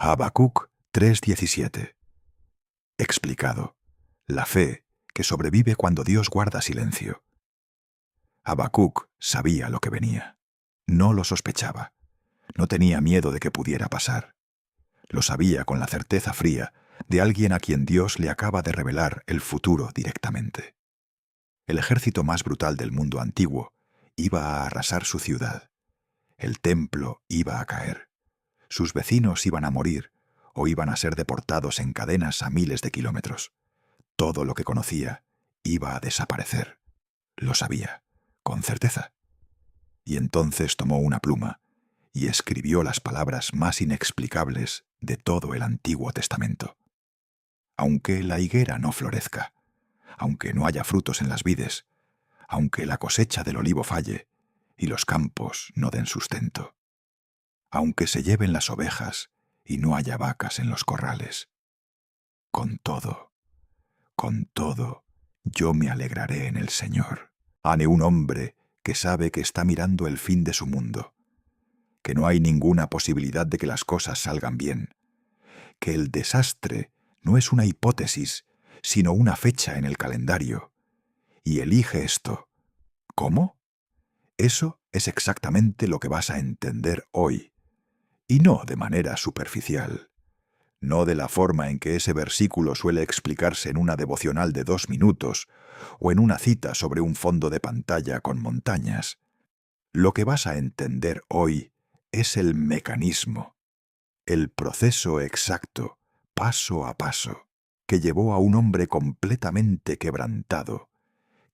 Habacuc 3:17. Explicado. La fe que sobrevive cuando Dios guarda silencio. Habacuc sabía lo que venía. No lo sospechaba. No tenía miedo de que pudiera pasar. Lo sabía con la certeza fría de alguien a quien Dios le acaba de revelar el futuro directamente. El ejército más brutal del mundo antiguo iba a arrasar su ciudad. El templo iba a caer. Sus vecinos iban a morir o iban a ser deportados en cadenas a miles de kilómetros. Todo lo que conocía iba a desaparecer. Lo sabía, con certeza. Y entonces tomó una pluma y escribió las palabras más inexplicables de todo el Antiguo Testamento. Aunque la higuera no florezca, aunque no haya frutos en las vides, aunque la cosecha del olivo falle y los campos no den sustento, aunque se lleven las ovejas y no haya vacas en los corrales, con todo, yo me alegraré en el Señor. Ane un hombre que sabe que está mirando el fin de su mundo, que no hay ninguna posibilidad de que las cosas salgan bien, que el desastre no es una hipótesis, sino una fecha en el calendario, y elige esto. ¿Cómo? Eso es exactamente lo que vas a entender hoy, y no de manera superficial, no de la forma en que ese versículo suele explicarse en una devocional de 2 minutos o en una cita sobre un fondo de pantalla con montañas. Lo que vas a entender hoy es el mecanismo, el proceso exacto, paso a paso, que llevó a un hombre completamente quebrantado,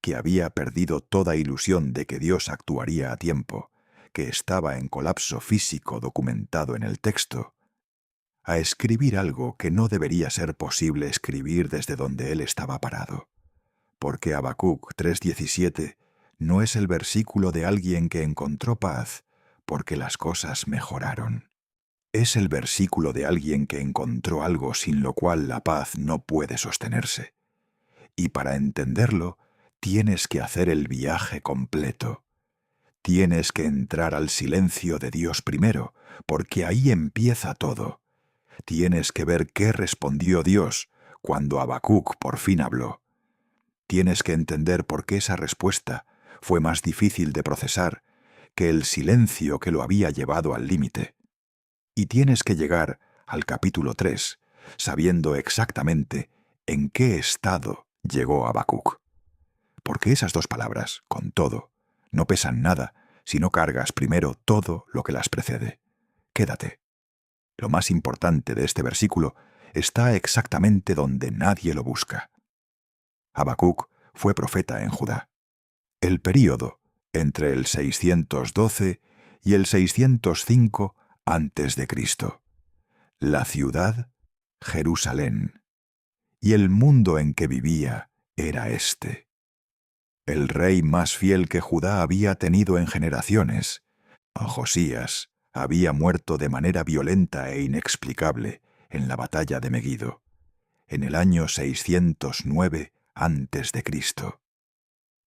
que había perdido toda ilusión de que Dios actuaría a tiempo, que estaba en colapso físico documentado en el texto, a escribir algo que no debería ser posible escribir desde donde él estaba parado. Porque Habacuc 3:17 no es el versículo de alguien que encontró paz porque las cosas mejoraron. Es el versículo de alguien que encontró algo sin lo cual la paz no puede sostenerse. Y para entenderlo, tienes que hacer el viaje completo. Tienes que entrar al silencio de Dios primero, porque ahí empieza todo. Tienes que ver qué respondió Dios cuando Habacuc por fin habló. Tienes que entender por qué esa respuesta fue más difícil de procesar que el silencio que lo había llevado al límite. Y tienes que llegar al capítulo 3, sabiendo exactamente en qué estado llegó Habacuc. Porque esas 2 palabras, con todo, no pesan nada si no cargas primero todo lo que las precede. Quédate. Lo más importante de este versículo está exactamente donde nadie lo busca. Habacuc fue profeta en Judá. El período entre el 612 y el 605 a.C. La ciudad, Jerusalén. Y el mundo en que vivía era este. El rey más fiel que Judá había tenido en generaciones, Josías, había muerto de manera violenta e inexplicable en la batalla de Megido, en el año 609 a.C.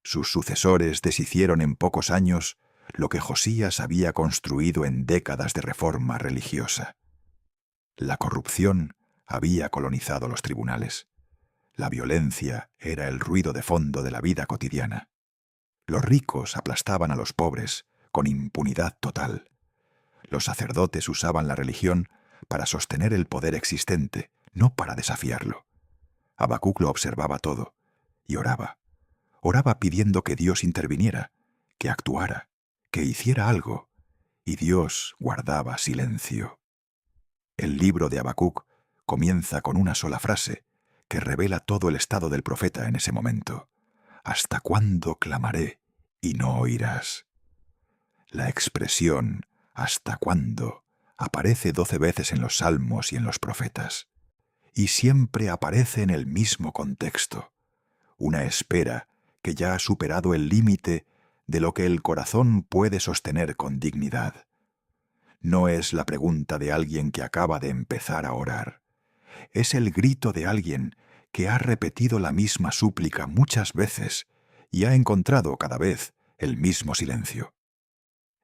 Sus sucesores deshicieron en pocos años lo que Josías había construido en décadas de reforma religiosa. La corrupción había colonizado los tribunales. La violencia era el ruido de fondo de la vida cotidiana. Los ricos aplastaban a los pobres con impunidad total. Los sacerdotes usaban la religión para sostener el poder existente, no para desafiarlo. Habacuc lo observaba todo y oraba. Oraba pidiendo que Dios interviniera, que actuara, que hiciera algo, y Dios guardaba silencio. El libro de Habacuc comienza con una sola frase que revela todo el estado del profeta en ese momento. ¿Hasta cuándo clamaré y no oirás? La expresión ¿hasta cuándo? Aparece 12 veces en los salmos y en los profetas, y siempre aparece en el mismo contexto, una espera que ya ha superado el límite de lo que el corazón puede sostener con dignidad. No es la pregunta de alguien que acaba de empezar a orar, es el grito de alguien que ha repetido la misma súplica muchas veces y ha encontrado cada vez el mismo silencio.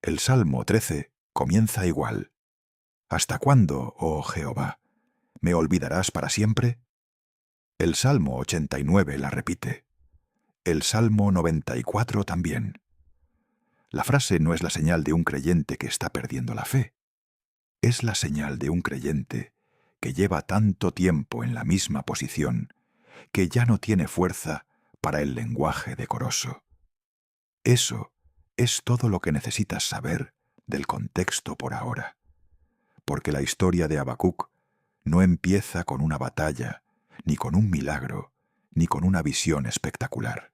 El Salmo 13 comienza igual. ¿Hasta cuándo, oh Jehová? ¿Me olvidarás para siempre? El Salmo 89 la repite. El Salmo 94 también. La frase no es la señal de un creyente que está perdiendo la fe. Es la señal de un creyente que lleva tanto tiempo en la misma posición que ya no tiene fuerza para el lenguaje decoroso. Eso es todo lo que necesitas saber del contexto por ahora, porque la historia de Habacuc no empieza con una batalla, ni con un milagro, ni con una visión espectacular.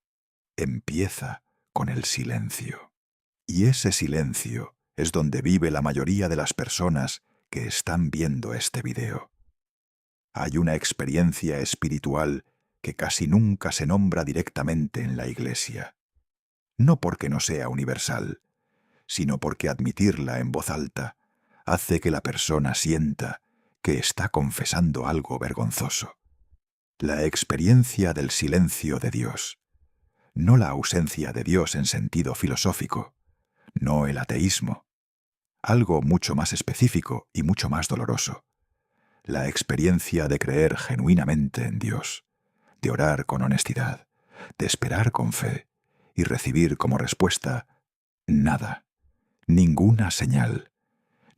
Empieza con el silencio. Y ese silencio es donde vive la mayoría de las personas que están viendo este video. Hay una experiencia espiritual que casi nunca se nombra directamente en la Iglesia. No porque no sea universal, sino porque admitirla en voz alta hace que la persona sienta que está confesando algo vergonzoso. La experiencia del silencio de Dios, no la ausencia de Dios en sentido filosófico, no el ateísmo. Algo mucho más específico y mucho más doloroso. La experiencia de creer genuinamente en Dios, de orar con honestidad, de esperar con fe y recibir como respuesta nada, ninguna señal,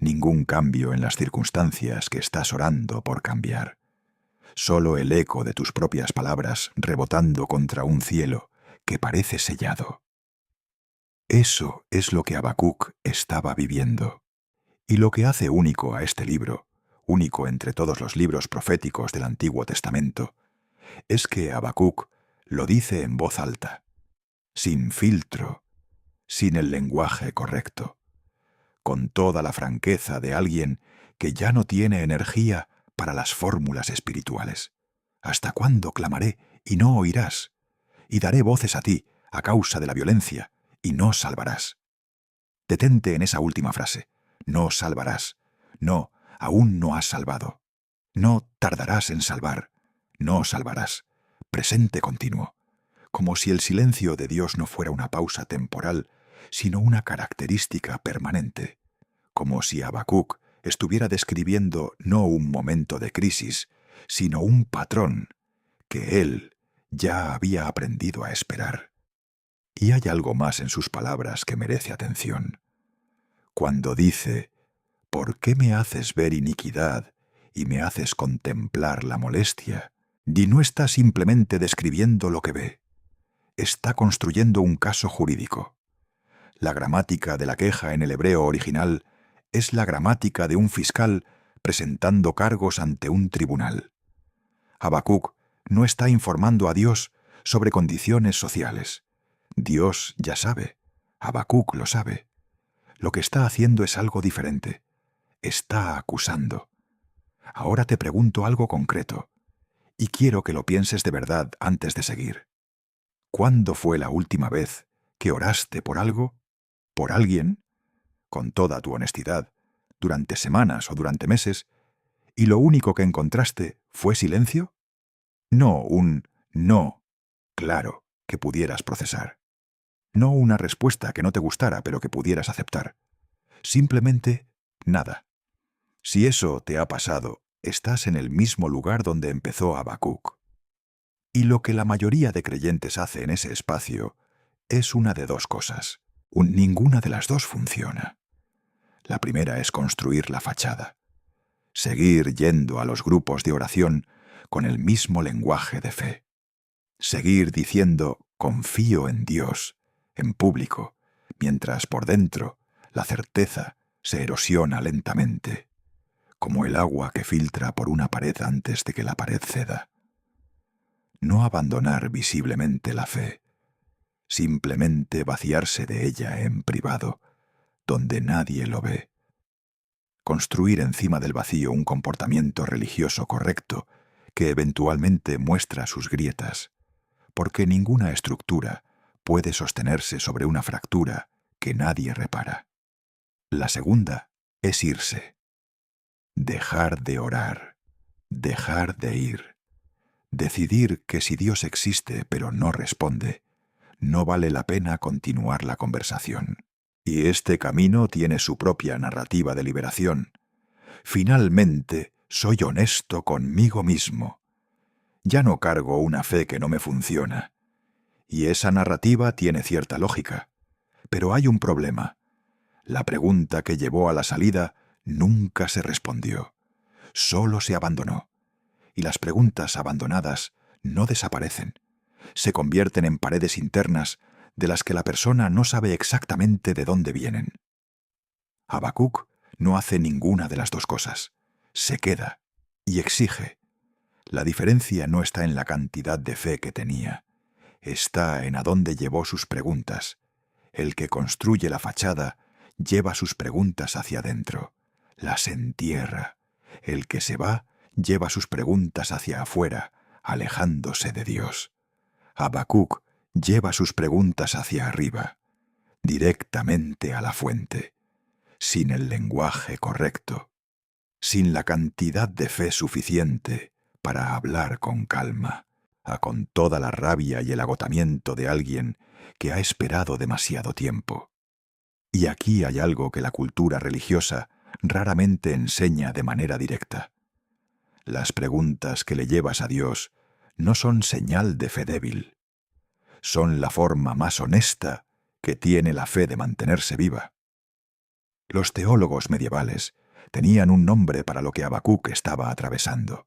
ningún cambio en las circunstancias que estás orando por cambiar. Solo el eco de tus propias palabras rebotando contra un cielo que parece sellado. Eso es lo que Habacuc estaba viviendo. Y lo que hace único a este libro, único entre todos los libros proféticos del Antiguo Testamento, es que Habacuc lo dice en voz alta, sin filtro, sin el lenguaje correcto, con toda la franqueza de alguien que ya no tiene energía para las fórmulas espirituales. ¿Hasta cuándo clamaré y no oirás? Y daré voces a ti a causa de la violencia y no salvarás. Detente en esa última frase. No salvarás. No, aún no has salvado. No tardarás en salvar. No salvarás. Presente continuo. Como si el silencio de Dios no fuera una pausa temporal, sino una característica permanente. Como si Habacuc estuviera describiendo no un momento de crisis, sino un patrón que él ya había aprendido a esperar. Y hay algo más en sus palabras que merece atención. Cuando dice, ¿por qué me haces ver iniquidad y me haces contemplar la molestia? Y no está simplemente describiendo lo que ve. Está construyendo un caso jurídico. La gramática de la queja en el hebreo original es la gramática de un fiscal presentando cargos ante un tribunal. Habacuc no está informando a Dios sobre condiciones sociales. Dios ya sabe. Habacuc lo sabe. Lo que está haciendo es algo diferente. Está acusando. Ahora te pregunto algo concreto, y quiero que lo pienses de verdad antes de seguir. ¿Cuándo fue la última vez que oraste por algo, por alguien, con toda tu honestidad, durante semanas o durante meses, y lo único que encontraste fue silencio? No un no claro que pudieras procesar. No una respuesta que no te gustara pero que pudieras aceptar. Simplemente nada. Si eso te ha pasado, estás en el mismo lugar donde empezó Habacuc. Y lo que la mayoría de creyentes hace en ese espacio es una de dos cosas. Ninguna de las dos funciona. La primera es construir la fachada. Seguir yendo a los grupos de oración con el mismo lenguaje de fe. Seguir diciendo confío en Dios, en público, mientras por dentro la certeza se erosiona lentamente, como el agua que filtra por una pared antes de que la pared ceda. No abandonar visiblemente la fe, simplemente vaciarse de ella en privado, donde nadie lo ve. Construir encima del vacío un comportamiento religioso correcto que eventualmente muestra sus grietas, porque ninguna estructura puede sostenerse sobre una fractura que nadie repara. La segunda es irse. Dejar de orar, dejar de ir. Decidir que si Dios existe pero no responde, no vale la pena continuar la conversación. Y este camino tiene su propia narrativa de liberación. Finalmente, soy honesto conmigo mismo. Ya no cargo una fe que no me funciona. Y esa narrativa tiene cierta lógica. Pero hay un problema. La pregunta que llevó a la salida nunca se respondió. Solo se abandonó. Y las preguntas abandonadas no desaparecen. Se convierten en paredes internas de las que la persona no sabe exactamente de dónde vienen. Habacuc no hace ninguna de las dos cosas. Se queda y exige. La diferencia no está en la cantidad de fe que tenía. Está en a dónde llevó sus preguntas. El que construye la fachada lleva sus preguntas hacia adentro. Las entierra. El que se va lleva sus preguntas hacia afuera, alejándose de Dios. Habacuc lleva sus preguntas hacia arriba, directamente a la fuente, sin el lenguaje correcto, sin la cantidad de fe suficiente para hablar con calma, con toda la rabia y el agotamiento de alguien que ha esperado demasiado tiempo. Y aquí hay algo que la cultura religiosa raramente enseña de manera directa. Las preguntas que le llevas a Dios no son señal de fe débil. Son la forma más honesta que tiene la fe de mantenerse viva. Los teólogos medievales tenían un nombre para lo que Habacuc estaba atravesando.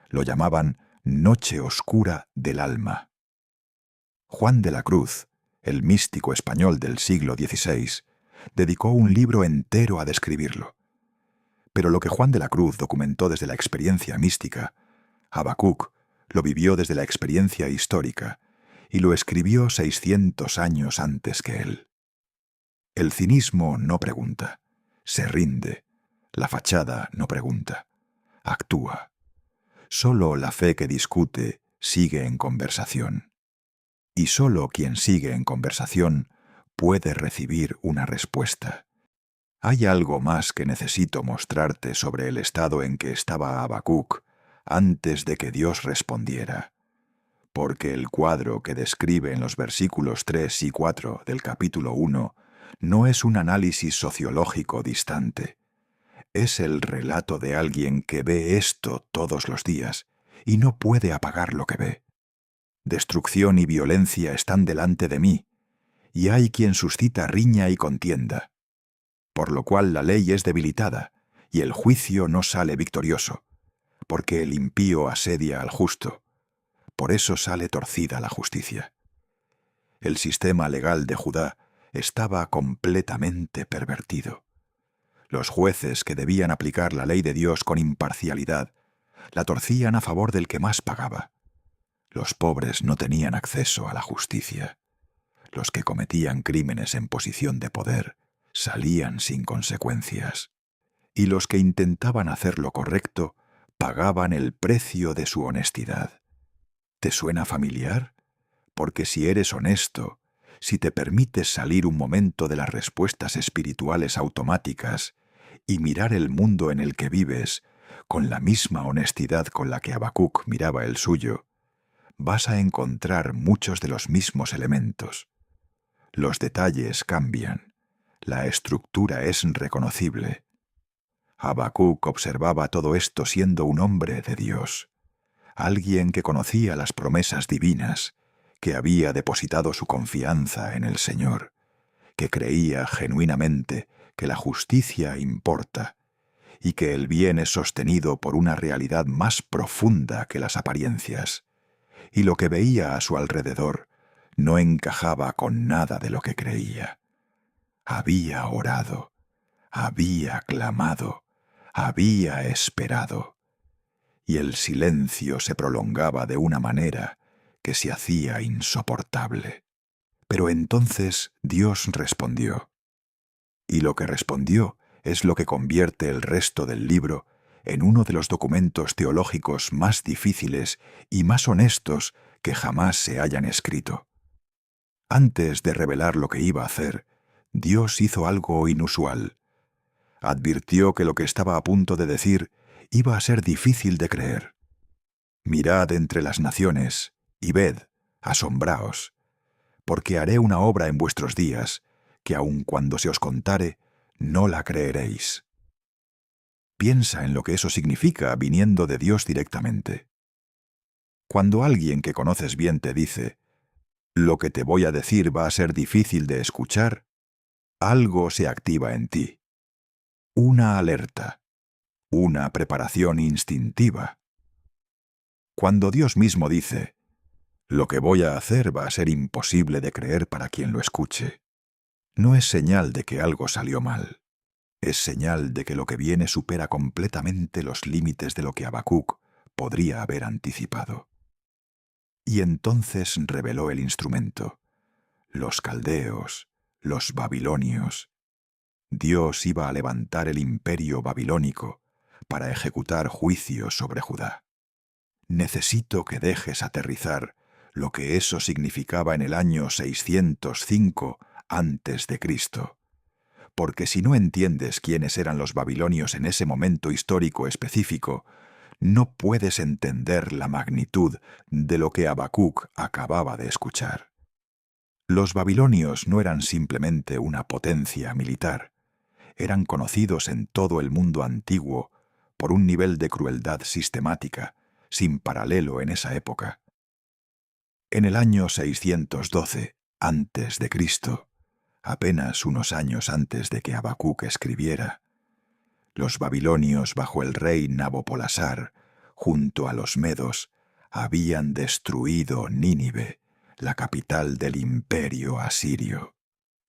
Lo llamaban noche oscura del alma. Juan de la Cruz, el místico español del siglo XVI, dedicó un libro entero a describirlo. Pero lo que Juan de la Cruz documentó desde la experiencia mística, Habacuc lo vivió desde la experiencia histórica y lo escribió 600 años antes que él. El cinismo no pregunta, se rinde. La fachada no pregunta, actúa. Solo la fe que discute sigue en conversación. Y solo quien sigue en conversación puede recibir una respuesta. Hay algo más que necesito mostrarte sobre el estado en que estaba Habacuc antes de que Dios respondiera, porque el cuadro que describe en los versículos 3 y 4 del capítulo 1 no es un análisis sociológico distante. Es el relato de alguien que ve esto todos los días y no puede apagar lo que ve. Destrucción y violencia están delante de mí, y hay quien suscita riña y contienda, por lo cual la ley es debilitada y el juicio no sale victorioso, porque el impío asedia al justo. Por eso sale torcida la justicia. El sistema legal de Judá estaba completamente pervertido. Los jueces que debían aplicar la ley de Dios con imparcialidad la torcían a favor del que más pagaba. Los pobres no tenían acceso a la justicia. Los que cometían crímenes en posición de poder salían sin consecuencias. Y los que intentaban hacer lo correcto pagaban el precio de su honestidad. ¿Te suena familiar? Porque si eres honesto, si te permites salir un momento de las respuestas espirituales automáticas y mirar el mundo en el que vives con la misma honestidad con la que Habacuc miraba el suyo, vas a encontrar muchos de los mismos elementos. Los detalles cambian. La estructura es reconocible. Habacuc observaba todo esto siendo un hombre de Dios, alguien que conocía las promesas divinas, que había depositado su confianza en el Señor, que creía genuinamente que la justicia importa y que el bien es sostenido por una realidad más profunda que las apariencias, y lo que veía a su alrededor no encajaba con nada de lo que creía. Había orado, había clamado, había esperado, y el silencio se prolongaba de una manera que se hacía insoportable. Pero entonces Dios respondió, y lo que respondió es lo que convierte el resto del libro en uno de los documentos teológicos más difíciles y más honestos que jamás se hayan escrito. Antes de revelar lo que iba a hacer, Dios hizo algo inusual. Advirtió que lo que estaba a punto de decir iba a ser difícil de creer. Mirad entre las naciones y ved, asombraos, porque haré una obra en vuestros días, que aun cuando se os contare, no la creeréis. Piensa en lo que eso significa viniendo de Dios directamente. Cuando alguien que conoces bien te dice, lo que te voy a decir va a ser difícil de escuchar, algo se activa en ti. Una alerta, una preparación instintiva. Cuando Dios mismo dice, lo que voy a hacer va a ser imposible de creer para quien lo escuche, no es señal de que algo salió mal. Es señal de que lo que viene supera completamente los límites de lo que Habacuc podría haber anticipado. Y entonces reveló el instrumento, los caldeos, los babilonios. Dios iba a levantar el imperio babilónico para ejecutar juicios sobre Judá. Necesito que dejes aterrizar lo que eso significaba en el año 605 antes de Cristo. Porque si no entiendes quiénes eran los babilonios en ese momento histórico específico, no puedes entender la magnitud de lo que Habacuc acababa de escuchar. Los babilonios no eran simplemente una potencia militar, eran conocidos en todo el mundo antiguo por un nivel de crueldad sistemática, sin paralelo en esa época. En el año 612 antes de Cristo, apenas unos años antes de que Habacuc escribiera, los babilonios bajo el rey Nabopolassar, junto a los medos, habían destruido Nínive, la capital del imperio asirio.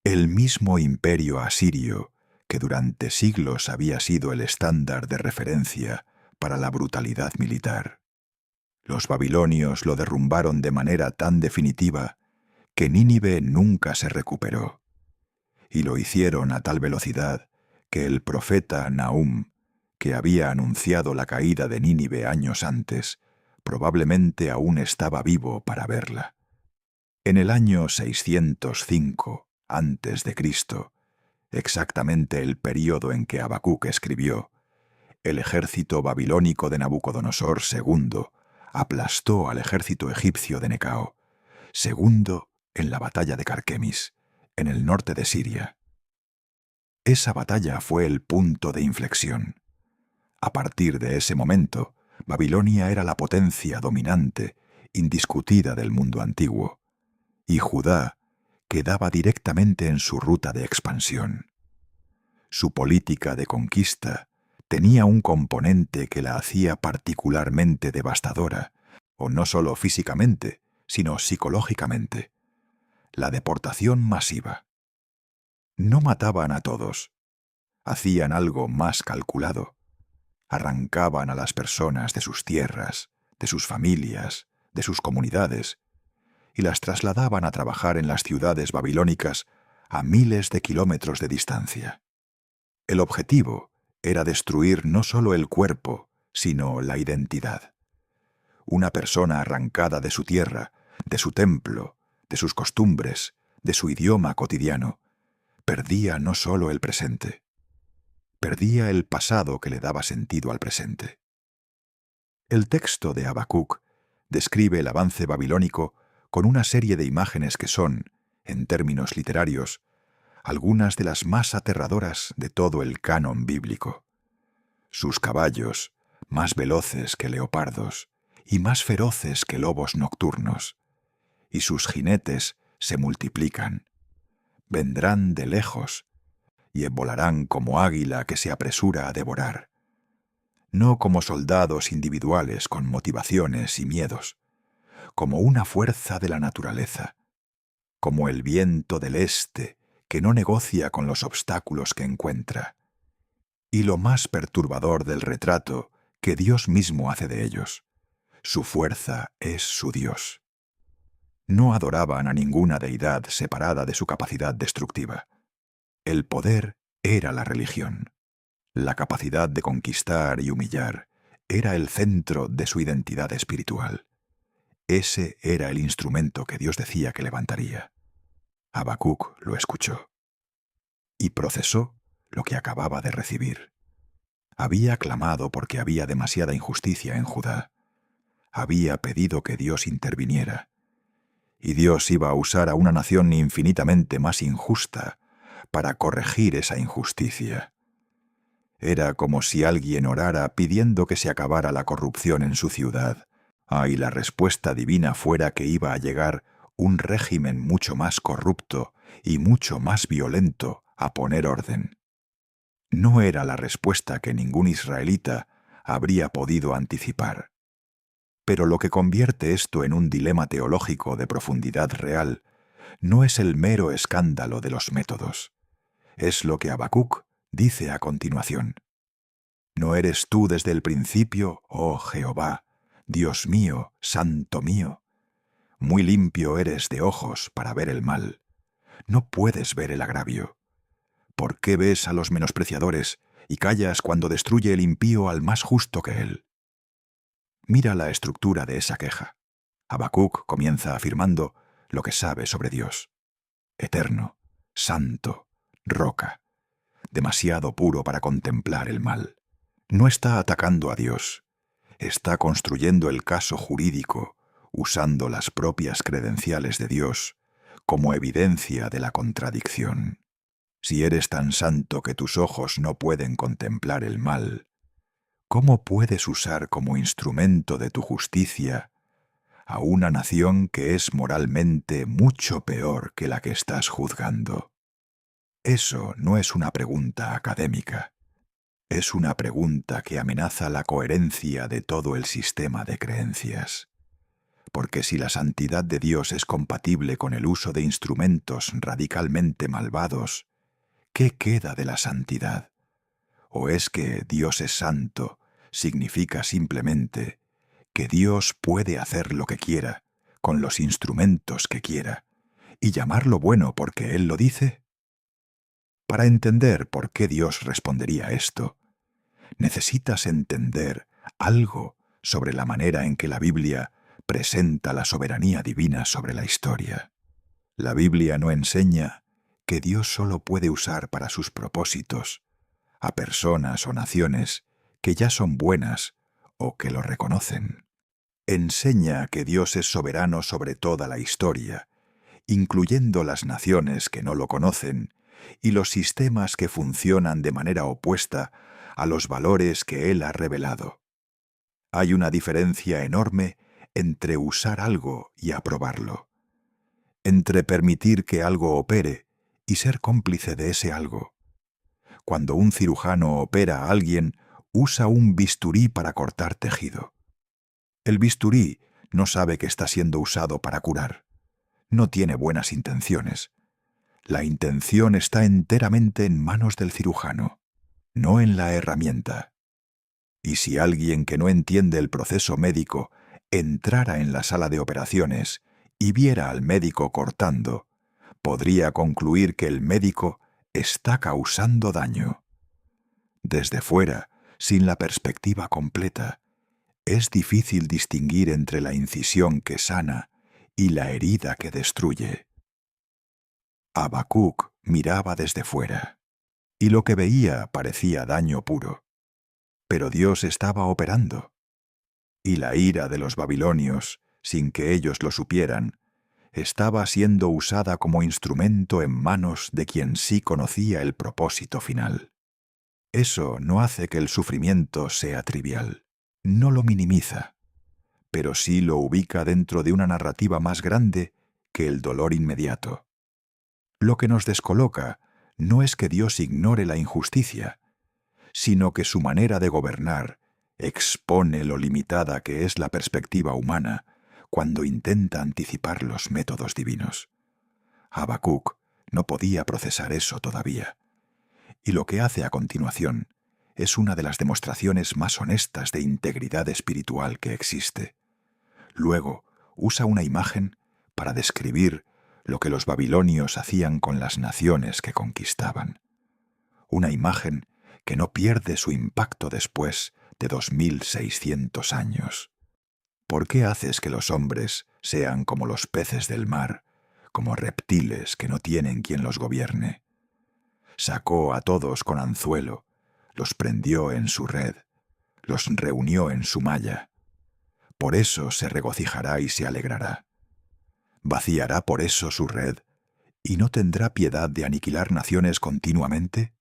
El mismo imperio asirio que durante siglos había sido el estándar de referencia para la brutalidad militar. Los babilonios lo derrumbaron de manera tan definitiva que Nínive nunca se recuperó. Y lo hicieron a tal velocidad que el profeta Nahum, que había anunciado la caída de Nínive años antes, probablemente aún estaba vivo para verla. En el año 605 antes de Cristo, exactamente el período en que Habacuc escribió, el ejército babilónico de Nabucodonosor II aplastó al ejército egipcio de Necao, segundo en la batalla de Carquemis, en el norte de Siria. Esa batalla fue el punto de inflexión. A partir de ese momento, Babilonia era la potencia dominante, indiscutida del mundo antiguo, y Judá quedaba directamente en su ruta de expansión. Su política de conquista tenía un componente que la hacía particularmente devastadora, o no solo físicamente, sino psicológicamente: la deportación masiva. No mataban a todos, hacían algo más calculado. Arrancaban a las personas de sus tierras, de sus familias, de sus comunidades, y las trasladaban a trabajar en las ciudades babilónicas a miles de kilómetros de distancia. El objetivo era destruir no solo el cuerpo, sino la identidad. Una persona arrancada de su tierra, de su templo, de sus costumbres, de su idioma cotidiano, perdía no solo el presente, perdía el pasado que le daba sentido al presente. El texto de Habacuc describe el avance babilónico con una serie de imágenes que son, en términos literarios, algunas de las más aterradoras de todo el canon bíblico. Sus caballos, más veloces que leopardos y más feroces que lobos nocturnos, y sus jinetes se multiplican. Vendrán de lejos y volarán como águila que se apresura a devorar. No como soldados individuales con motivaciones y miedos, como una fuerza de la naturaleza, como el viento del este que no negocia con los obstáculos que encuentra. Y lo más perturbador del retrato que Dios mismo hace de ellos: su fuerza es su Dios. No adoraban a ninguna deidad separada de su capacidad destructiva. El poder era la religión. La capacidad de conquistar y humillar era el centro de su identidad espiritual. Ese era el instrumento que Dios decía que levantaría. Habacuc lo escuchó y procesó lo que acababa de recibir. Había clamado porque había demasiada injusticia en Judá. Había pedido que Dios interviniera. Y Dios iba a usar a una nación infinitamente más injusta para corregir esa injusticia. Era como si alguien orara pidiendo que se acabara la corrupción en su ciudad. Y la respuesta divina fuera que iba a llegar un régimen mucho más corrupto y mucho más violento a poner orden. No era la respuesta que ningún israelita habría podido anticipar. Pero lo que convierte esto en un dilema teológico de profundidad real no es el mero escándalo de los métodos. Es lo que Habacuc dice a continuación. ¿No eres tú desde el principio, oh Jehová, Dios mío, santo mío? Muy limpio eres de ojos para ver el mal. No puedes ver el agravio. ¿Por qué ves a los menospreciadores y callas cuando destruye el impío al más justo que él? Mira la estructura de esa queja. Habacuc comienza afirmando lo que sabe sobre Dios. Eterno, santo, roca, demasiado puro para contemplar el mal. No está atacando a Dios. Está construyendo el caso jurídico, usando las propias credenciales de Dios como evidencia de la contradicción. Si eres tan santo que tus ojos no pueden contemplar el mal, ¿cómo puedes usar como instrumento de tu justicia a una nación que es moralmente mucho peor que la que estás juzgando? Eso no es una pregunta académica. Es una pregunta que amenaza la coherencia de todo el sistema de creencias. Porque si la santidad de Dios es compatible con el uso de instrumentos radicalmente malvados, ¿qué queda de la santidad? ¿O es que Dios es santo significa simplemente que Dios puede hacer lo que quiera, con los instrumentos que quiera, y llamarlo bueno porque Él lo dice? Para entender por qué Dios respondería esto, necesitas entender algo sobre la manera en que la Biblia presenta la soberanía divina sobre la historia. La Biblia no enseña que Dios solo puede usar para sus propósitos a personas o naciones que ya son buenas o que lo reconocen. Enseña que Dios es soberano sobre toda la historia, incluyendo las naciones que no lo conocen y los sistemas que funcionan de manera opuesta a los valores que Él ha revelado. Hay una diferencia enorme entre usar algo y aprobarlo, entre permitir que algo opere y ser cómplice de ese algo. Cuando un cirujano opera a alguien, usa un bisturí para cortar tejido. El bisturí no sabe que está siendo usado para curar. No tiene buenas intenciones. La intención está enteramente en manos del cirujano, no en la herramienta. Y si alguien que no entiende el proceso médico entrara en la sala de operaciones y viera al médico cortando, podría concluir que el médico está causando daño. Desde fuera, sin la perspectiva completa, es difícil distinguir entre la incisión que sana y la herida que destruye. Habacuc miraba desde fuera, y lo que veía parecía daño puro. Pero Dios estaba operando, y la ira de los babilonios, sin que ellos lo supieran, estaba siendo usada como instrumento en manos de quien sí conocía el propósito final. Eso no hace que el sufrimiento sea trivial, no lo minimiza, pero sí lo ubica dentro de una narrativa más grande que el dolor inmediato. Lo que nos descoloca no es que Dios ignore la injusticia, sino que su manera de gobernar expone lo limitada que es la perspectiva humana cuando intenta anticipar los métodos divinos. Habacuc no podía procesar eso todavía, y lo que hace a continuación es una de las demostraciones más honestas de integridad espiritual que existe. Luego usa una imagen para describir lo que los babilonios hacían con las naciones que conquistaban. Una imagen que no pierde su impacto después de 2600 años. ¿Por qué haces que los hombres sean como los peces del mar, como reptiles que no tienen quien los gobierne? Sacó a todos con anzuelo, los prendió en su red, los reunió en su malla. Por eso se regocijará y se alegrará. ¿Vaciará por eso su red y no tendrá piedad de aniquilar naciones continuamente?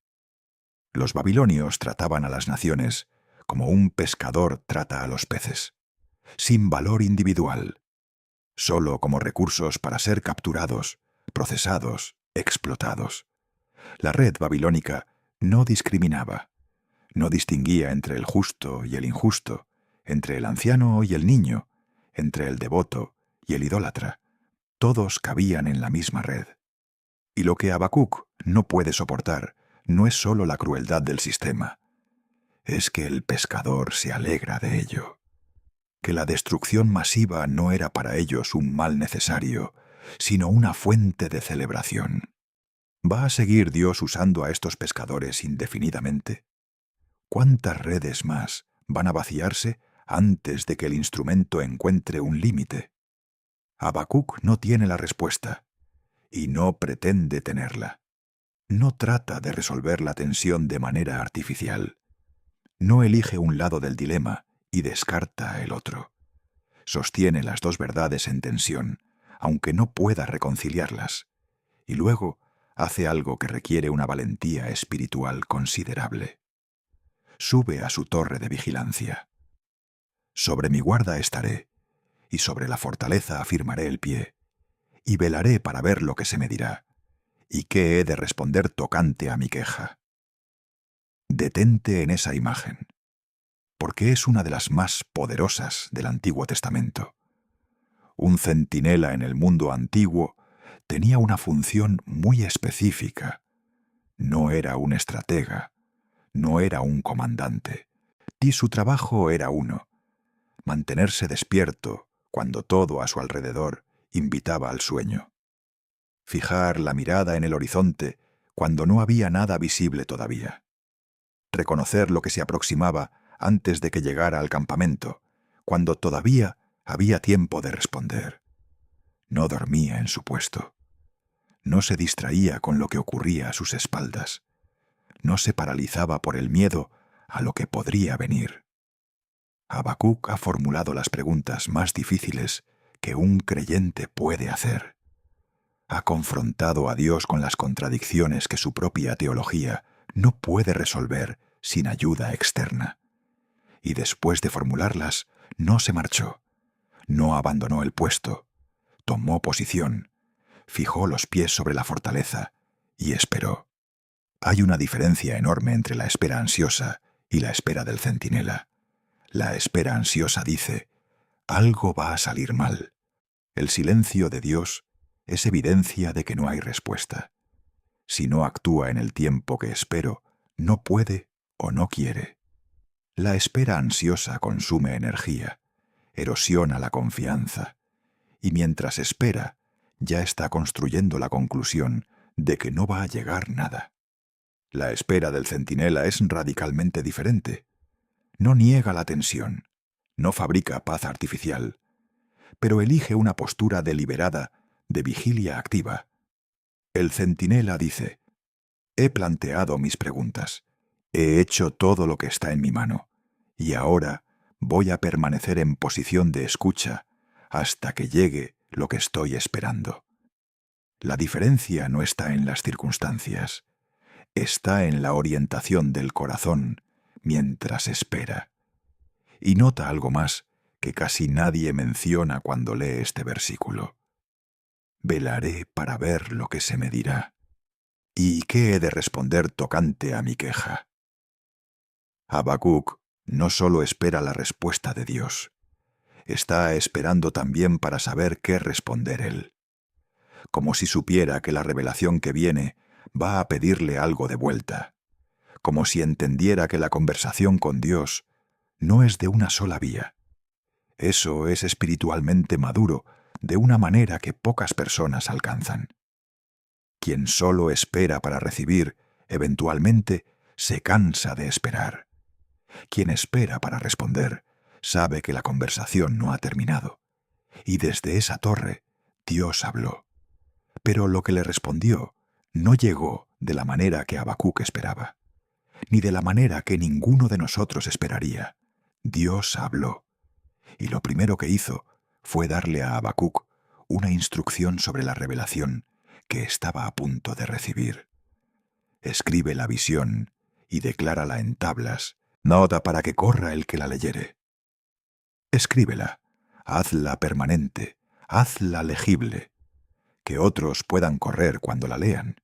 Los babilonios trataban a las naciones como un pescador trata a los peces, sin valor individual, solo como recursos para ser capturados, procesados, explotados. La red babilónica no discriminaba, no distinguía entre el justo y el injusto, entre el anciano y el niño, entre el devoto y el idólatra. Todos cabían en la misma red. Y lo que Habacuc no puede soportar no es solo la crueldad del sistema, es que el pescador se alegra de ello, que la destrucción masiva no era para ellos un mal necesario, sino una fuente de celebración. ¿Va a seguir Dios usando a estos pescadores indefinidamente? ¿Cuántas redes más van a vaciarse antes de que el instrumento encuentre un límite? Habacuc no tiene la respuesta, y no pretende tenerla. No trata de resolver la tensión de manera artificial. No elige un lado del dilema y descarta el otro. Sostiene las dos verdades en tensión, aunque no pueda reconciliarlas, y luego hace algo que requiere una valentía espiritual considerable. Sube a su torre de vigilancia. Sobre mi guarda estaré, y sobre la fortaleza afirmaré el pie, y velaré para ver lo que se me dirá, y qué he de responder tocante a mi queja. Detente en esa imagen, porque es una de las más poderosas del Antiguo Testamento. Un centinela en el mundo antiguo tenía una función muy específica. No era un estratega, no era un comandante, y su trabajo era uno: mantenerse despierto cuando todo a su alrededor invitaba al sueño. Fijar la mirada en el horizonte cuando no había nada visible todavía. Reconocer lo que se aproximaba antes de que llegara al campamento, cuando todavía había tiempo de responder. No dormía en su puesto. No se distraía con lo que ocurría a sus espaldas. No se paralizaba por el miedo a lo que podría venir. Habacuc ha formulado las preguntas más difíciles que un creyente puede hacer. Ha confrontado a Dios con las contradicciones que su propia teología no puede resolver sin ayuda externa. Y después de formularlas, no se marchó, no abandonó el puesto, tomó posición, fijó los pies sobre la fortaleza y esperó. Hay una diferencia enorme entre la espera ansiosa y la espera del centinela. La espera ansiosa dice: algo va a salir mal. El silencio de Dios es evidencia de que no hay respuesta. Si no actúa en el tiempo que espero, no puede o no quiere. La espera ansiosa consume energía, erosiona la confianza, y mientras espera, ya está construyendo la conclusión de que no va a llegar nada. La espera del centinela es radicalmente diferente. No niega la tensión, no fabrica paz artificial, pero elige una postura deliberada de vigilia activa. El centinela dice: he planteado mis preguntas, he hecho todo lo que está en mi mano, y ahora voy a permanecer en posición de escucha hasta que llegue lo que estoy esperando. La diferencia no está en las circunstancias, está en la orientación del corazón mientras espera. Y nota algo más que casi nadie menciona cuando lee este versículo: velaré para ver lo que se me dirá. ¿Y qué he de responder tocante a mi queja? Habacuc no solo espera la respuesta de Dios, está esperando también para saber qué responder él. Como si supiera que la revelación que viene va a pedirle algo de vuelta, como si entendiera que la conversación con Dios no es de una sola vía. Eso es espiritualmente maduro de una manera que pocas personas alcanzan. Quien solo espera para recibir, eventualmente, se cansa de esperar. Quien espera para responder, sabe que la conversación no ha terminado. Y desde esa torre, Dios habló. Pero lo que le respondió no llegó de la manera que Habacuc esperaba, ni de la manera que ninguno de nosotros esperaría. Dios habló. Y lo primero que hizo fue darle a Habacuc una instrucción sobre la revelación que estaba a punto de recibir. Escribe la visión y declárala en tablas, nota para que corra el que la leyere. Escríbela, hazla permanente, hazla legible, que otros puedan correr cuando la lean.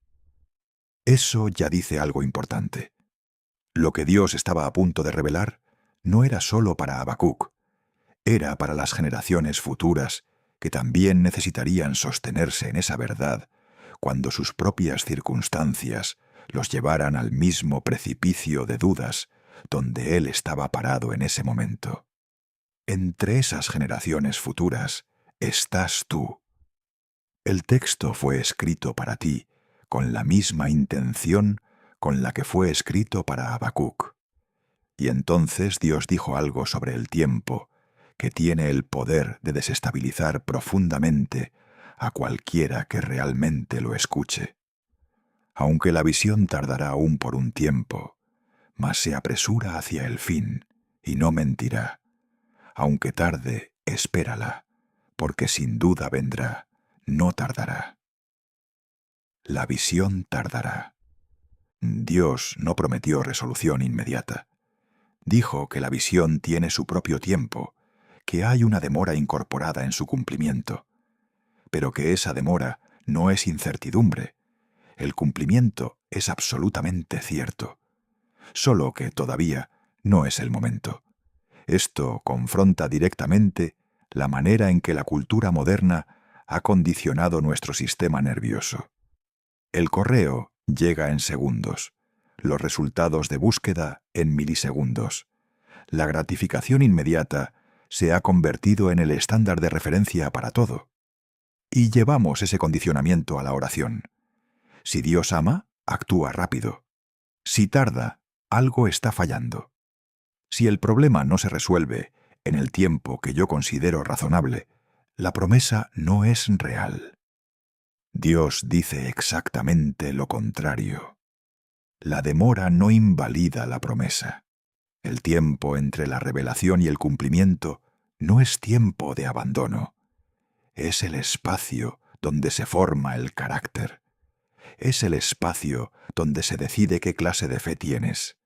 Eso ya dice algo importante. Lo que Dios estaba a punto de revelar no era solo para Habacuc, era para las generaciones futuras que también necesitarían sostenerse en esa verdad cuando sus propias circunstancias los llevaran al mismo precipicio de dudas donde él estaba parado en ese momento. Entre esas generaciones futuras estás tú. El texto fue escrito para ti con la misma intención con la que fue escrito para Habacuc. Y entonces Dios dijo algo sobre el tiempo que tiene el poder de desestabilizar profundamente a cualquiera que realmente lo escuche. Aunque la visión tardará aún por un tiempo, mas se apresura hacia el fin y no mentirá. Aunque tarde, espérala, porque sin duda vendrá, no tardará. La visión tardará. Dios no prometió resolución inmediata. Dijo que la visión tiene su propio tiempo, que hay una demora incorporada en su cumplimiento, pero que esa demora no es incertidumbre. El cumplimiento es absolutamente cierto, solo que todavía no es el momento. Esto confronta directamente la manera en que la cultura moderna ha condicionado nuestro sistema nervioso. El correo llega en segundos, los resultados de búsqueda en milisegundos. La gratificación inmediata se ha convertido en el estándar de referencia para todo. Y llevamos ese condicionamiento a la oración. Si Dios ama, actúa rápido. Si tarda, algo está fallando. Si el problema no se resuelve en el tiempo que yo considero razonable, la promesa no es real. Dios dice exactamente lo contrario. La demora no invalida la promesa. El tiempo entre la revelación y el cumplimiento no es tiempo de abandono. Es el espacio donde se forma el carácter. Es el espacio donde se decide qué clase de fe tienes.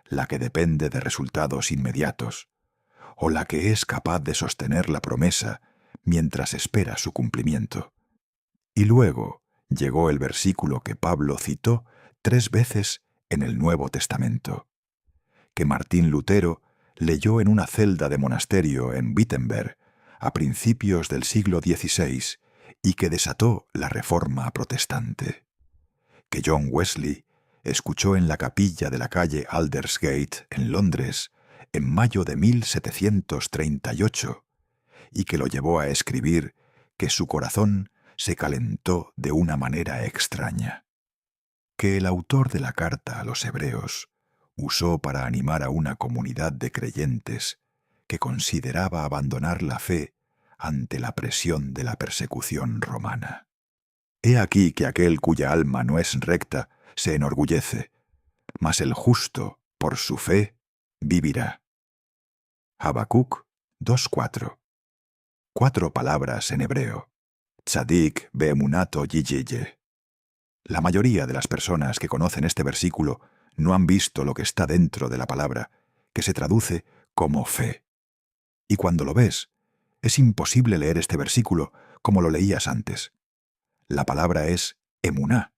La que depende de resultados inmediatos, o la que es capaz de sostener la promesa mientras espera su cumplimiento. Y luego llegó el versículo que Pablo citó 3 veces en el Nuevo Testamento, que Martín Lutero leyó en una celda de monasterio en Wittenberg a principios del siglo XVI y que desató la Reforma protestante, que John Wesley escuchó en la capilla de la calle Aldersgate en Londres en mayo de 1738 y que lo llevó a escribir que su corazón se calentó de una manera extraña, que el autor de la carta a los hebreos usó para animar a una comunidad de creyentes que consideraba abandonar la fe ante la presión de la persecución romana. He aquí que aquel cuya alma no es recta se enorgullece, mas el justo, por su fe, vivirá. Habacuc 2:4. 4 palabras en hebreo. Tzadik be'emunato yiyeye. La mayoría de las personas que conocen este versículo no han visto lo que está dentro de la palabra, que se traduce como fe. Y cuando lo ves, es imposible leer este versículo como lo leías antes. La palabra es emuná.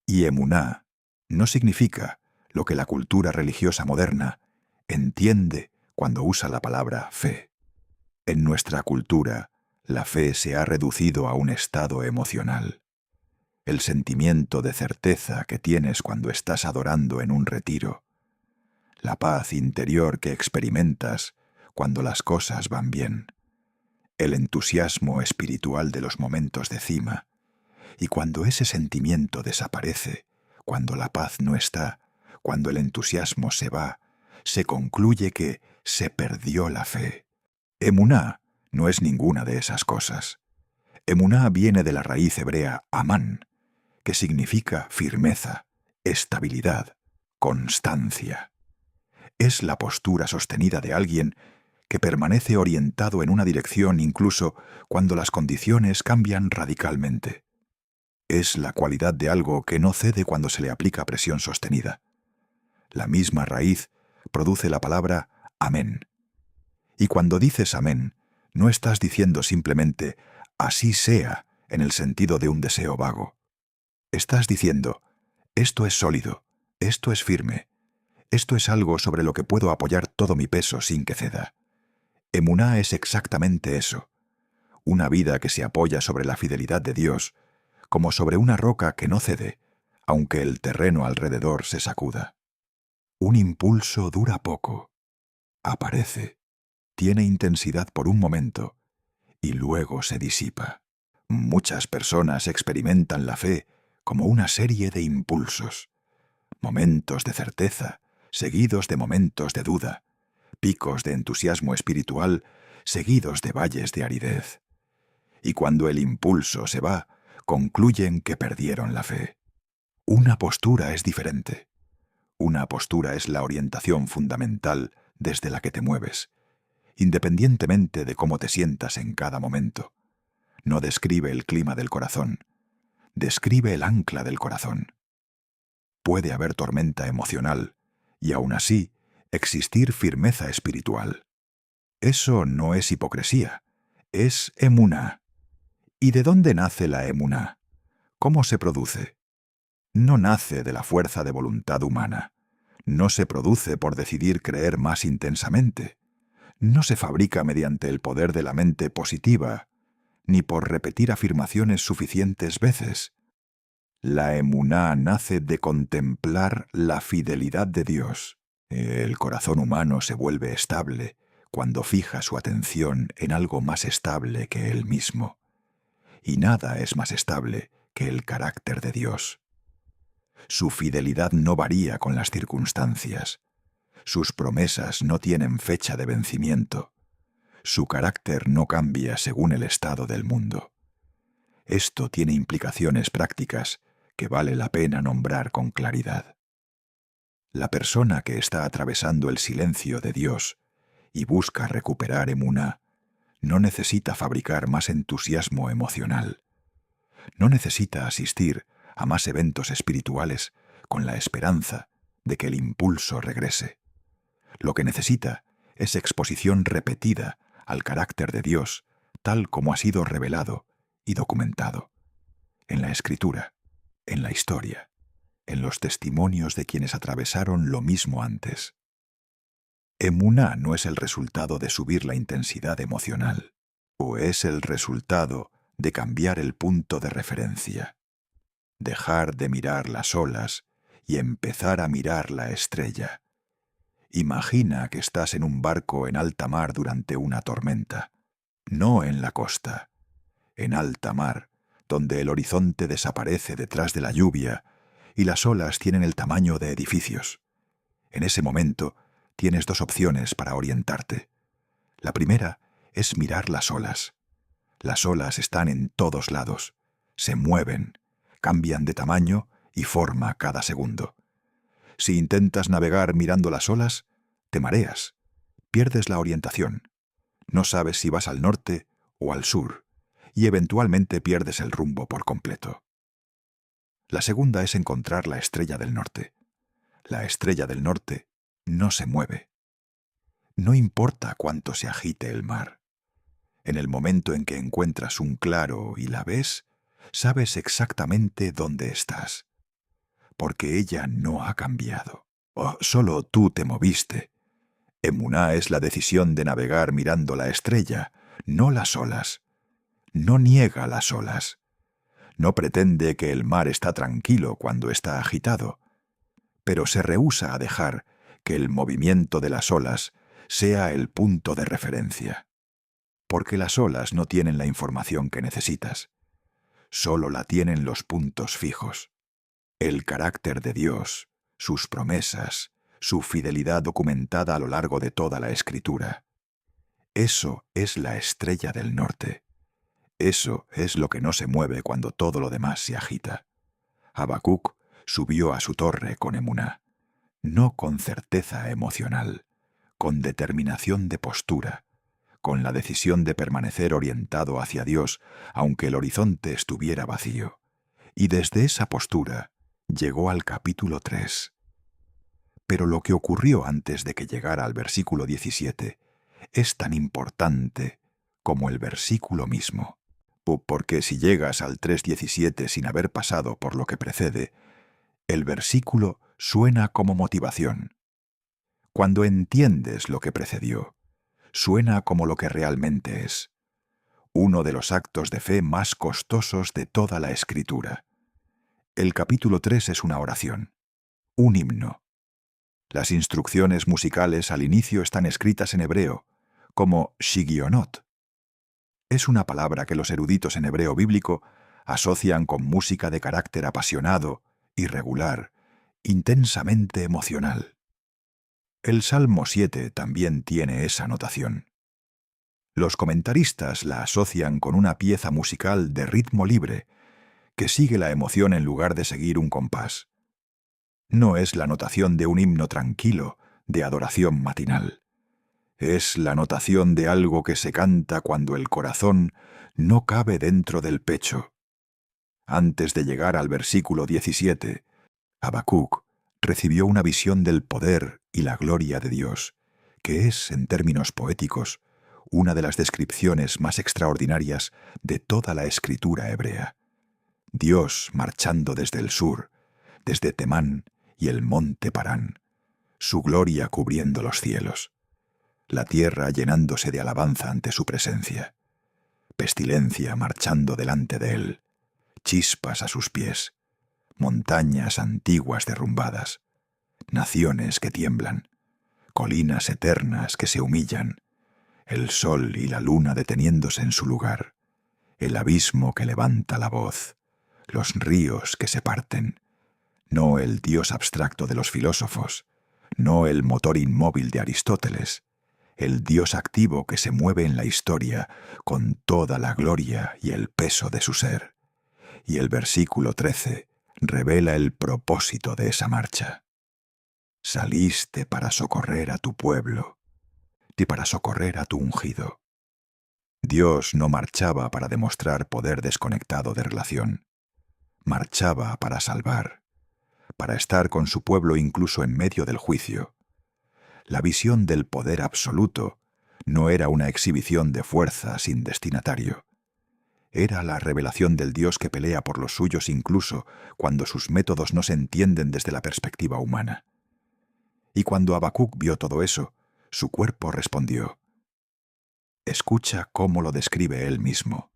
Y emuná no significa lo que la cultura religiosa moderna entiende cuando usa la palabra fe. En nuestra cultura, la fe se ha reducido a un estado emocional. El sentimiento de certeza que tienes cuando estás adorando en un retiro. La paz interior que experimentas cuando las cosas van bien. El entusiasmo espiritual de los momentos de cima. Y cuando ese sentimiento desaparece, cuando la paz no está, cuando el entusiasmo se va, se concluye que se perdió la fe. Emuná no es ninguna de esas cosas. Emuná viene de la raíz hebrea amán, que significa firmeza, estabilidad, constancia. Es la postura sostenida de alguien que permanece orientado en una dirección incluso cuando las condiciones cambian radicalmente. Es la cualidad de algo que no cede cuando se le aplica presión sostenida. La misma raíz produce la palabra amén. Y cuando dices amén, no estás diciendo simplemente así sea en el sentido de un deseo vago. Estás diciendo, esto es sólido, esto es firme, esto es algo sobre lo que puedo apoyar todo mi peso sin que ceda. Emuná es exactamente eso, una vida que se apoya sobre la fidelidad de Dios, como sobre una roca que no cede, aunque el terreno alrededor se sacuda. Un impulso dura poco, aparece, tiene intensidad por un momento y luego se disipa. Muchas personas experimentan la fe como una serie de impulsos, momentos de certeza, seguidos de momentos de duda, picos de entusiasmo espiritual, seguidos de valles de aridez. Y cuando el impulso se va, concluyen que perdieron la fe. Una postura es diferente. Una postura es la orientación fundamental desde la que te mueves, independientemente de cómo te sientas en cada momento. No describe el clima del corazón, describe el ancla del corazón. Puede haber tormenta emocional y aún así existir firmeza espiritual. Eso no es hipocresía, es emuná. ¿Y de dónde nace la emuná? ¿Cómo se produce? No nace de la fuerza de voluntad humana. No se produce por decidir creer más intensamente. No se fabrica mediante el poder de la mente positiva, ni por repetir afirmaciones suficientes veces. La emuná nace de contemplar la fidelidad de Dios. El corazón humano se vuelve estable cuando fija su atención en algo más estable que él mismo. Y nada es más estable que el carácter de Dios. Su fidelidad no varía con las circunstancias. Sus promesas no tienen fecha de vencimiento. Su carácter no cambia según el estado del mundo. Esto tiene implicaciones prácticas que vale la pena nombrar con claridad. La persona que está atravesando el silencio de Dios y busca recuperar emuná no necesita fabricar más entusiasmo emocional. No necesita asistir a más eventos espirituales con la esperanza de que el impulso regrese. Lo que necesita es exposición repetida al carácter de Dios, tal como ha sido revelado y documentado en la Escritura, en la historia, en los testimonios de quienes atravesaron lo mismo antes. Emuná no es el resultado de subir la intensidad emocional, o es el resultado de cambiar el punto de referencia, dejar de mirar las olas y empezar a mirar la estrella. Imagina que estás en un barco en alta mar durante una tormenta, no en la costa, en alta mar, donde el horizonte desaparece detrás de la lluvia y las olas tienen el tamaño de edificios. En ese momento tienes dos opciones para orientarte. La primera es mirar las olas. Las olas están en todos lados, se mueven, cambian de tamaño y forma cada segundo. Si intentas navegar mirando las olas, te mareas, pierdes la orientación, no sabes si vas al norte o al sur, y eventualmente pierdes el rumbo por completo. La segunda es encontrar la estrella del norte. La estrella del norte no se mueve. No importa cuánto se agite el mar. En el momento en que encuentras un claro y la ves, sabes exactamente dónde estás, porque ella no ha cambiado. Solo tú te moviste. Emuná es la decisión de navegar mirando la estrella, no las olas. No niega las olas. No pretende que el mar está tranquilo cuando está agitado, pero se rehúsa a dejar que el movimiento de las olas sea el punto de referencia. Porque las olas no tienen la información que necesitas. Solo la tienen los puntos fijos. El carácter de Dios, sus promesas, su fidelidad documentada a lo largo de toda la Escritura. Eso es la estrella del norte. Eso es lo que no se mueve cuando todo lo demás se agita. Habacuc subió a su torre con emuná, no con certeza emocional, con determinación de postura, con la decisión de permanecer orientado hacia Dios, aunque el horizonte estuviera vacío. Y desde esa postura llegó al capítulo 3. Pero lo que ocurrió antes de que llegara al versículo 17 es tan importante como el versículo mismo. Porque si llegas al 3:17 sin haber pasado por lo que precede, el versículo suena como motivación. Cuando entiendes lo que precedió, suena como lo que realmente es. Uno de los actos de fe más costosos de toda la Escritura. El capítulo 3 es una oración, un himno. Las instrucciones musicales al inicio están escritas en hebreo, como shigionot. Es una palabra que los eruditos en hebreo bíblico asocian con música de carácter apasionado, irregular, intensamente emocional. El Salmo 7 también tiene esa notación. Los comentaristas la asocian con una pieza musical de ritmo libre que sigue la emoción en lugar de seguir un compás. No es la notación de un himno tranquilo, de adoración matinal. Es la notación de algo que se canta cuando el corazón no cabe dentro del pecho. Antes de llegar al versículo 17, Habacuc recibió una visión del poder y la gloria de Dios, que es, en términos poéticos, una de las descripciones más extraordinarias de toda la escritura hebrea. Dios marchando desde el sur, desde Temán y el monte Parán, su gloria cubriendo los cielos, la tierra llenándose de alabanza ante su presencia, pestilencia marchando delante de él, chispas a sus pies, montañas antiguas derrumbadas, naciones que tiemblan, colinas eternas que se humillan, el sol y la luna deteniéndose en su lugar, el abismo que levanta la voz, los ríos que se parten, no el Dios abstracto de los filósofos, no el motor inmóvil de Aristóteles, el Dios activo que se mueve en la historia con toda la gloria y el peso de su ser. Y el versículo 13 revela el propósito de esa marcha. Saliste para socorrer a tu pueblo y para socorrer a tu ungido. Dios no marchaba para demostrar poder desconectado de relación. Marchaba para salvar, para estar con su pueblo incluso en medio del juicio. La visión del poder absoluto no era una exhibición de fuerza sin destinatario. Era la revelación del Dios que pelea por los suyos incluso cuando sus métodos no se entienden desde la perspectiva humana. Y cuando Habacuc vio todo eso, su cuerpo respondió. Escucha cómo lo describe él mismo.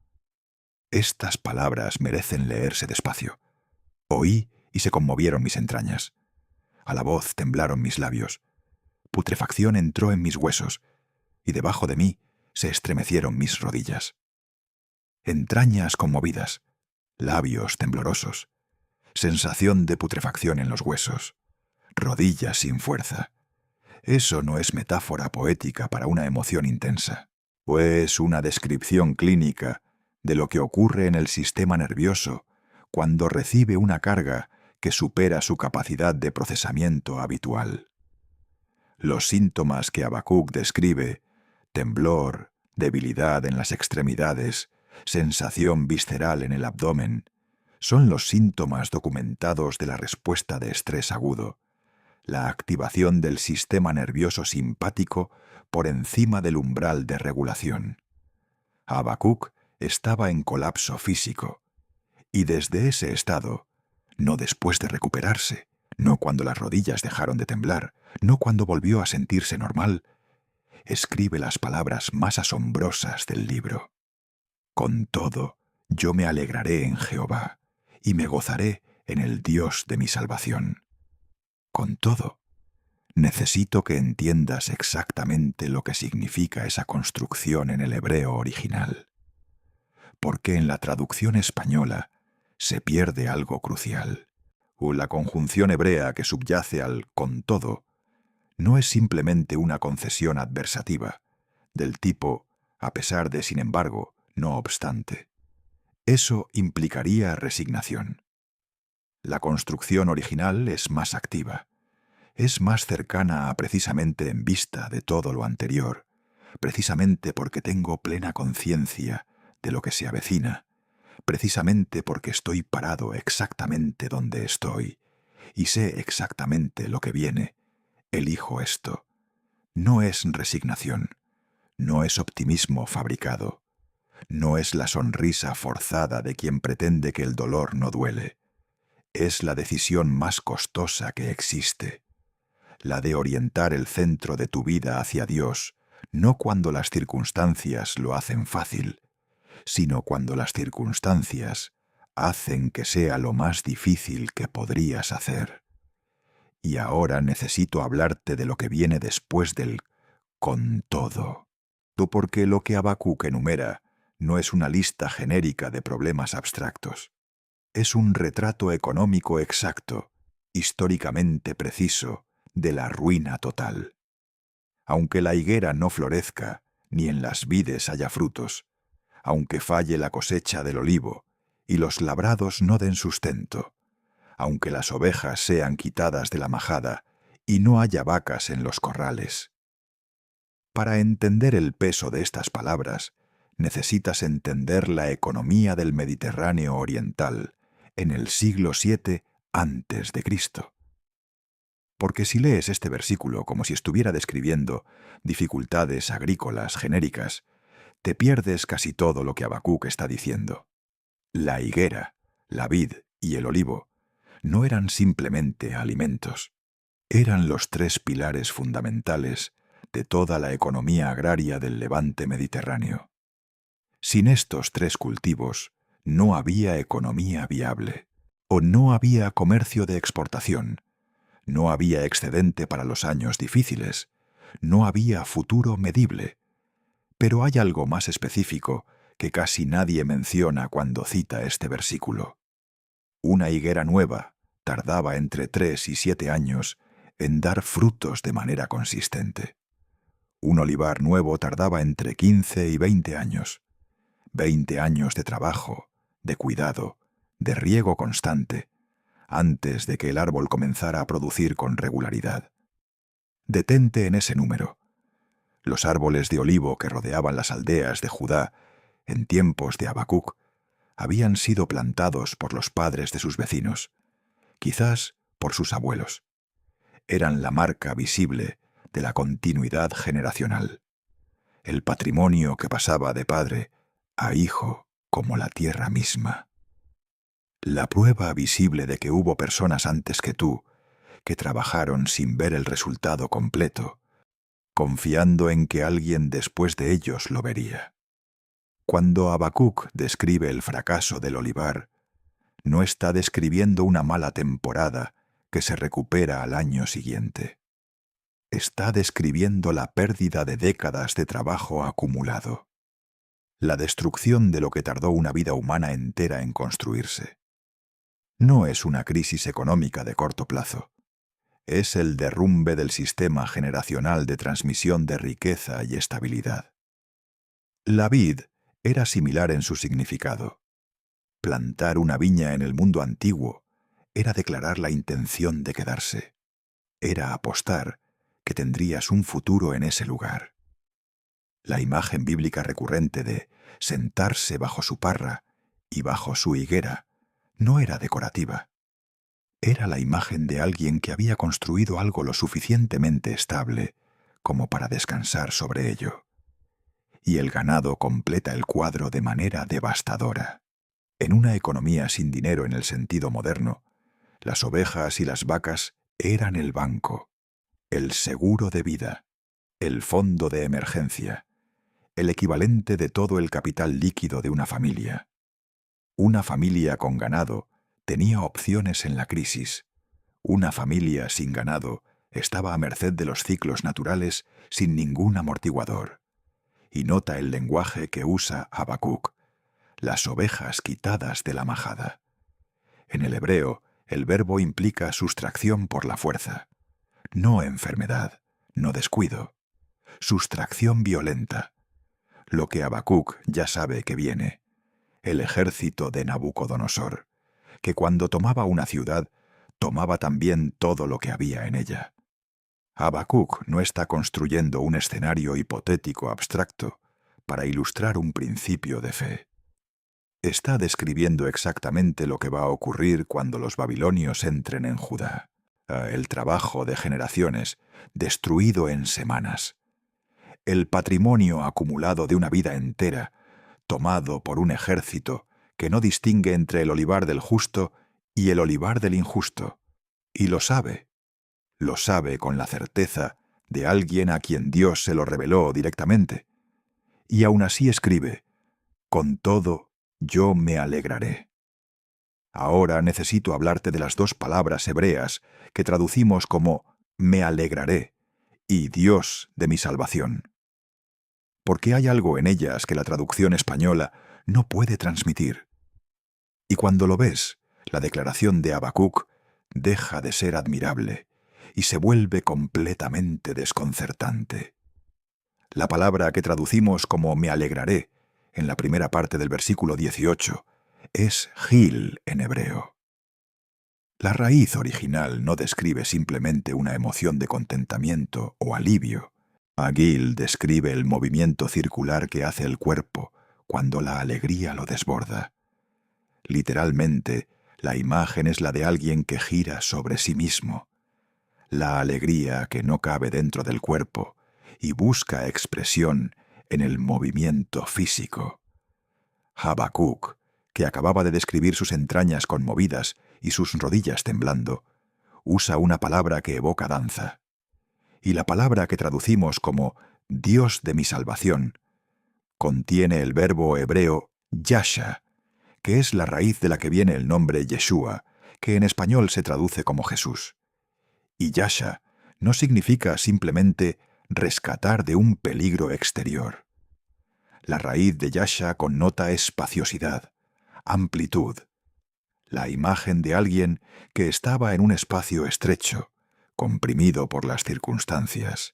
Estas palabras merecen leerse despacio. Oí y se conmovieron mis entrañas. A la voz temblaron mis labios. Putrefacción entró en mis huesos, y debajo de mí se estremecieron mis rodillas. Entrañas conmovidas, labios temblorosos, sensación de putrefacción en los huesos, rodillas sin fuerza. Eso no es metáfora poética para una emoción intensa, pues una descripción clínica de lo que ocurre en el sistema nervioso cuando recibe una carga que supera su capacidad de procesamiento habitual. Los síntomas que Habacuc describe, temblor, debilidad en las extremidades, sensación visceral en el abdomen, son los síntomas documentados de la respuesta de estrés agudo, la activación del sistema nervioso simpático por encima del umbral de regulación. Habacuc estaba en colapso físico, y desde ese estado, no después de recuperarse, no cuando las rodillas dejaron de temblar, no cuando volvió a sentirse normal, escribe las palabras más asombrosas del libro. Con todo, yo me alegraré en Jehová, y me gozaré en el Dios de mi salvación. Con todo, necesito que entiendas exactamente lo que significa esa construcción en el hebreo original, porque en la traducción española se pierde algo crucial. La conjunción hebrea que subyace al con todo no es simplemente una concesión adversativa, del tipo a pesar de, sin embargo, no obstante. Eso implicaría resignación. La construcción original es más activa, es más cercana a precisamente en vista de todo lo anterior, precisamente porque tengo plena conciencia de lo que se avecina, precisamente porque estoy parado exactamente donde estoy y sé exactamente lo que viene, Elijo esto. No es resignación, no es optimismo fabricado, no es la sonrisa forzada de quien pretende que el dolor no duele. Es la decisión más costosa que existe, la de orientar el centro de tu vida hacia Dios, no cuando las circunstancias lo hacen fácil, sino cuando las circunstancias hacen que sea lo más difícil que podrías hacer. Y ahora necesito hablarte de lo que viene después del con todo. Porque lo que Habacuc enumera no es una lista genérica de problemas abstractos. Es un retrato económico exacto, históricamente preciso, de la ruina total. Aunque la higuera no florezca, ni en las vides haya frutos, aunque falle la cosecha del olivo, y los labrados no den sustento, aunque las ovejas sean quitadas de la majada, y no haya vacas en los corrales. Para entender el peso de estas palabras, necesitas entender la economía del Mediterráneo oriental en el siglo VII antes de Cristo. Porque si lees este versículo como si estuviera describiendo dificultades agrícolas genéricas, te pierdes casi todo lo que Habacuc está diciendo. La higuera, la vid y el olivo no eran simplemente alimentos, eran los tres pilares fundamentales de toda la economía agraria del levante mediterráneo. Sin estos tres cultivos, no había economía viable, o no había comercio de exportación, no había excedente para los años difíciles, no había futuro medible. Pero hay algo más específico que casi nadie menciona cuando cita este versículo. Una higuera nueva tardaba entre 3 y 7 años en dar frutos de manera consistente. Un olivar nuevo tardaba entre 15 y 20 años. 20 años de trabajo, de cuidado, de riego constante, antes de que el árbol comenzara a producir con regularidad. Detente en ese número. Los árboles de olivo que rodeaban las aldeas de Judá en tiempos de Habacuc habían sido plantados por los padres de sus vecinos, quizás por sus abuelos. Eran la marca visible de la continuidad generacional, el patrimonio que pasaba de padre a hijo como la tierra misma. La prueba visible de que hubo personas antes que tú que trabajaron sin ver el resultado completo, confiando en que alguien después de ellos lo vería. Cuando Habacuc describe el fracaso del olivar, no está describiendo una mala temporada que se recupera al año siguiente. Está describiendo la pérdida de décadas de trabajo acumulado, la destrucción de lo que tardó una vida humana entera en construirse. No es una crisis económica de corto plazo. Es el derrumbe del sistema generacional de transmisión de riqueza y estabilidad. La vid era similar en su significado. Plantar una viña en el mundo antiguo era declarar la intención de quedarse. Era apostar que tendrías un futuro en ese lugar. La imagen bíblica recurrente de sentarse bajo su parra y bajo su higuera no era decorativa. Era la imagen de alguien que había construido algo lo suficientemente estable como para descansar sobre ello. Y el ganado completa el cuadro de manera devastadora. En una economía sin dinero en el sentido moderno, las ovejas y las vacas eran el banco, el seguro de vida, el fondo de emergencia, el equivalente de todo el capital líquido de una familia. Una familia con ganado tenía opciones en la crisis. Una familia sin ganado estaba a merced de los ciclos naturales sin ningún amortiguador. Y nota el lenguaje que usa Habacuc: las ovejas quitadas de la majada. En el hebreo, el verbo implica sustracción por la fuerza. No enfermedad, no descuido. Sustracción violenta. Lo que Habacuc ya sabe que viene. El ejército de Nabucodonosor, que cuando tomaba una ciudad, tomaba también todo lo que había en ella. Habacuc no está construyendo un escenario hipotético abstracto para ilustrar un principio de fe. Está describiendo exactamente lo que va a ocurrir cuando los babilonios entren en Judá. el trabajo de generaciones, destruido en semanas. El patrimonio acumulado de una vida entera, tomado por un ejército que no distingue entre el olivar del justo y el olivar del injusto. Y lo sabe con la certeza de alguien a quien Dios se lo reveló directamente. Y aún así escribe: con todo, yo me alegraré. Ahora necesito hablarte de las dos palabras hebreas que traducimos como me alegraré y Dios de mi salvación. Porque hay algo en ellas que la traducción española no puede transmitir. Y cuando lo ves, la declaración de Habacuc deja de ser admirable y se vuelve completamente desconcertante. La palabra que traducimos como me alegraré en la primera parte del versículo 18 es Gil en hebreo. La raíz original no describe simplemente una emoción de contentamiento o alivio. Agil describe el movimiento circular que hace el cuerpo cuando la alegría lo desborda. Literalmente, la imagen es la de alguien que gira sobre sí mismo. La alegría que no cabe dentro del cuerpo y busca expresión en el movimiento físico. Habacuc, que acababa de describir sus entrañas conmovidas y sus rodillas temblando, usa una palabra que evoca danza. Y la palabra que traducimos como Dios de mi salvación contiene el verbo hebreo yasha, que es la raíz de la que viene el nombre Yeshua, que en español se traduce como Jesús. Y yasha no significa simplemente rescatar de un peligro exterior. La raíz de yasha connota espaciosidad, amplitud. La imagen de alguien que estaba en un espacio estrecho, comprimido por las circunstancias,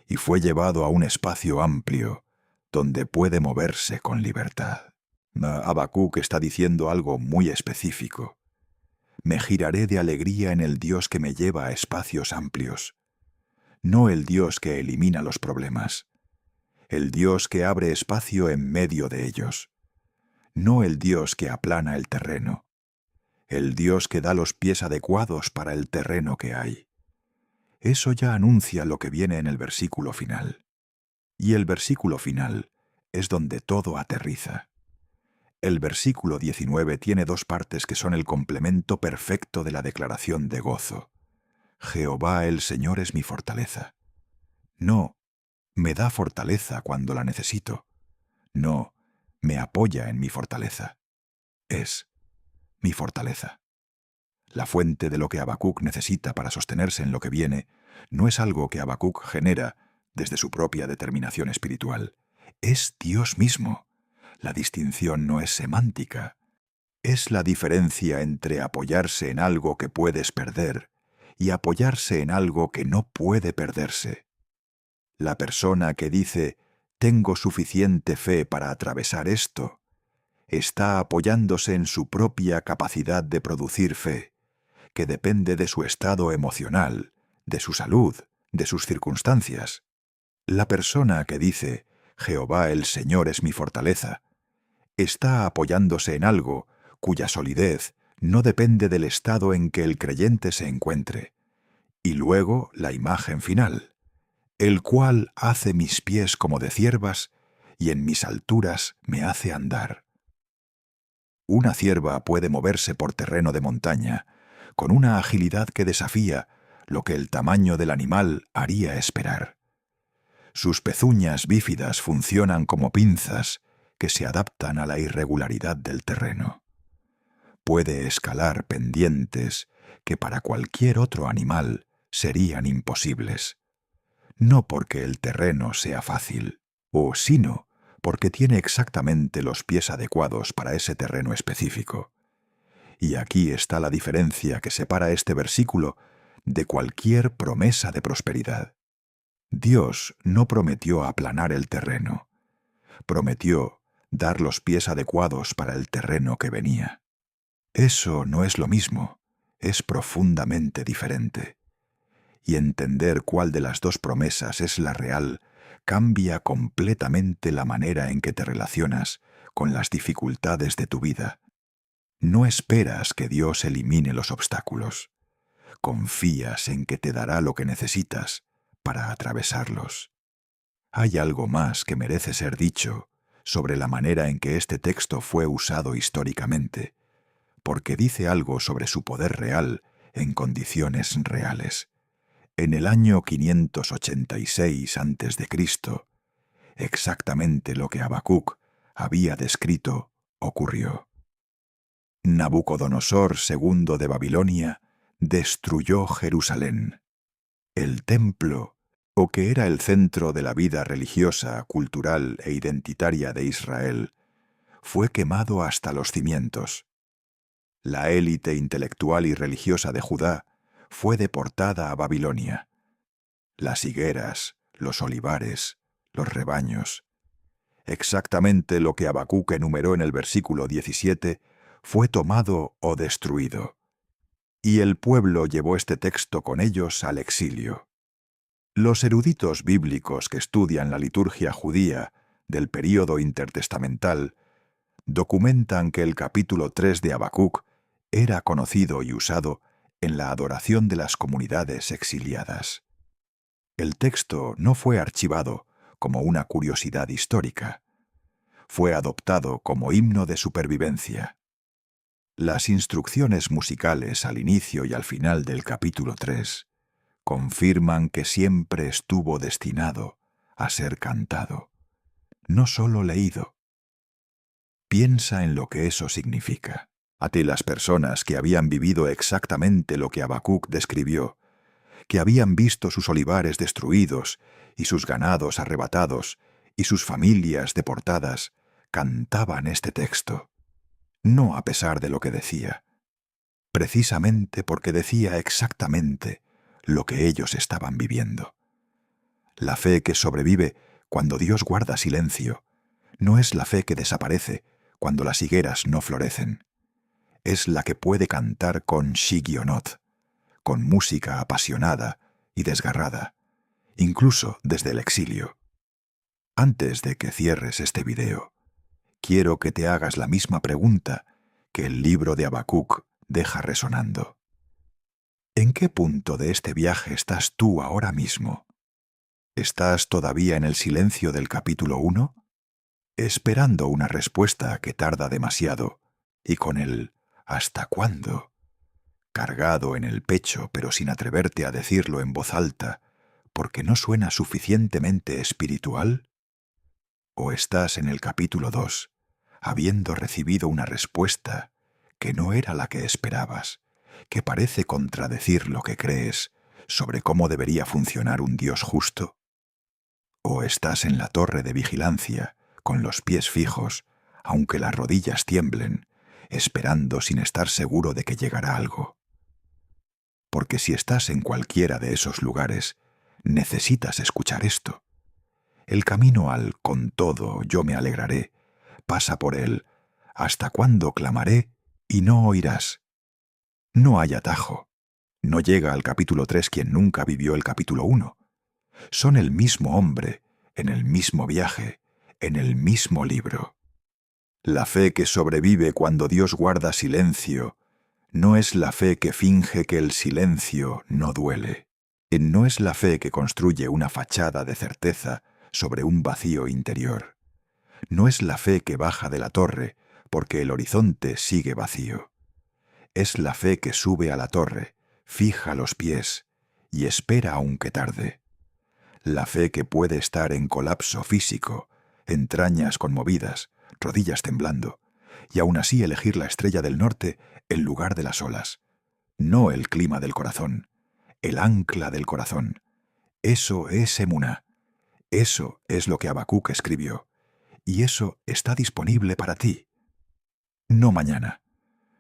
y fue llevado a un espacio amplio, donde puede moverse con libertad. Habacuc está diciendo algo muy específico. Me giraré de alegría en el Dios que me lleva a espacios amplios, no el Dios que elimina los problemas, el Dios que abre espacio en medio de ellos, no el Dios que aplana el terreno, el Dios que da los pies adecuados para el terreno que hay. Eso ya anuncia lo que viene en el versículo final. Y el versículo final es donde todo aterriza. El versículo 19 tiene dos partes que son el complemento perfecto de la declaración de gozo. Jehová el Señor es mi fortaleza. No, me da fortaleza cuando la necesito. No, me apoya en mi fortaleza. Es mi fortaleza. La fuente de lo que Habacuc necesita para sostenerse en lo que viene no es algo que Habacuc genera desde su propia determinación espiritual. Es Dios mismo. La distinción no es semántica. Es la diferencia entre apoyarse en algo que puedes perder y apoyarse en algo que no puede perderse. La persona que dice, tengo suficiente fe para atravesar esto, está apoyándose en su propia capacidad de producir fe, que depende de su estado emocional, de su salud, de sus circunstancias. La persona que dice, Jehová el Señor es mi fortaleza, está apoyándose en algo cuya solidez no depende del estado en que el creyente se encuentre. Y luego la imagen final, el cual hace mis pies como de ciervas y en mis alturas me hace andar. Una cierva puede moverse por terreno de montaña, con una agilidad que desafía lo que el tamaño del animal haría esperar. Sus pezuñas bífidas funcionan como pinzas que se adaptan a la irregularidad del terreno. Puede escalar pendientes que para cualquier otro animal serían imposibles. No porque el terreno sea fácil, sino porque tiene exactamente los pies adecuados para ese terreno específico. Y aquí está la diferencia que separa este versículo de cualquier promesa de prosperidad. Dios no prometió aplanar el terreno, prometió dar los pies adecuados para el terreno que venía. Eso no es lo mismo, es profundamente diferente. Y entender cuál de las dos promesas es la real cambia completamente la manera en que te relacionas con las dificultades de tu vida. No esperas que Dios elimine los obstáculos. confías en que te dará lo que necesitas para atravesarlos. Hay algo más que merece ser dicho sobre la manera en que este texto fue usado históricamente, porque dice algo sobre su poder real en condiciones reales. En el año 586 a.C., exactamente lo que Habacuc había descrito ocurrió. Nabucodonosor II de Babilonia destruyó Jerusalén. El templo, o que era el centro de la vida religiosa, cultural e identitaria de Israel, fue quemado hasta los cimientos. La élite intelectual y religiosa de Judá fue deportada a Babilonia. Las higueras, los olivares, los rebaños. Exactamente lo que Habacuc enumeró en el versículo 17 fue tomado o destruido. Y el pueblo llevó este texto con ellos al exilio. Los eruditos bíblicos que estudian la liturgia judía del período intertestamental documentan que el capítulo 3 de Habacuc era conocido y usado en la adoración de las comunidades exiliadas. El texto no fue archivado como una curiosidad histórica. Fue adoptado como himno de supervivencia. Las instrucciones musicales al inicio y al final del capítulo 3 confirman que siempre estuvo destinado a ser cantado, no solo leído. Piensa en lo que eso significa. A ti las personas que habían vivido exactamente lo que Habacuc describió, que habían visto sus olivares destruidos y sus ganados arrebatados y sus familias deportadas, cantaban este texto, no a pesar de lo que decía, precisamente porque decía exactamente lo que ellos estaban viviendo. La fe que sobrevive cuando Dios guarda silencio no es la fe que desaparece cuando las higueras no florecen. Es la que puede cantar con shigionot, con música apasionada y desgarrada, incluso desde el exilio. Antes de que cierres este video, quiero que te hagas la misma pregunta que el libro de Habacuc deja resonando. ¿En qué punto de este viaje estás tú ahora mismo? ¿Estás todavía en el silencio del capítulo 1? Esperando una respuesta que tarda demasiado, y con el ¿hasta cuándo? Cargado en el pecho, pero sin atreverte a decirlo en voz alta, porque no suena suficientemente espiritual. ¿O estás en el capítulo 2, habiendo recibido una respuesta que no era la que esperabas, que parece contradecir lo que crees sobre cómo debería funcionar un Dios justo? ¿O estás en la torre de vigilancia, con los pies fijos, aunque las rodillas tiemblen, esperando sin estar seguro de que llegará algo? Porque si estás en cualquiera de esos lugares, necesitas escuchar esto. El camino al con todo yo me alegraré pasa por él ¿hasta cuándo clamaré y no oirás? No hay atajo. No llega al capítulo 3 quien nunca vivió el capítulo 1. Son el mismo hombre, en el mismo viaje, en el mismo libro. La fe que sobrevive cuando Dios guarda silencio no es la fe que finge que el silencio no duele. No es la fe que construye una fachada de certeza sobre un vacío interior. No es la fe que baja de la torre porque el horizonte sigue vacío. Es la fe que sube a la torre, fija los pies y espera aunque tarde. La fe que puede estar en colapso físico, entrañas conmovidas, rodillas temblando, y aún así elegir la estrella del norte en lugar de las olas. No el clima del corazón, el ancla del corazón. Eso es emuná. Eso es lo que Habacuc escribió. Y eso está disponible para ti. No mañana,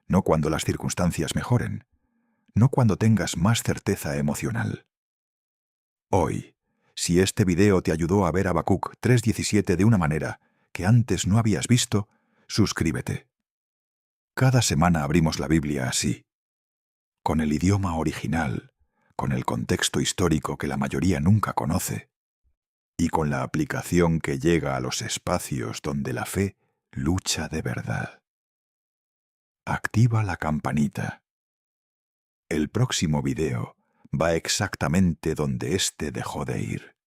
no cuando las circunstancias mejoren, no cuando tengas más certeza emocional. Hoy, si este video te ayudó a ver Habacuc 3:17 de una manera que antes no habías visto, suscríbete. Cada semana abrimos la Biblia así, con el idioma original, con el contexto histórico que la mayoría nunca conoce, y con la aplicación que llega a los espacios donde la fe lucha de verdad. Activa la campanita. El próximo video va exactamente donde éste dejó de ir.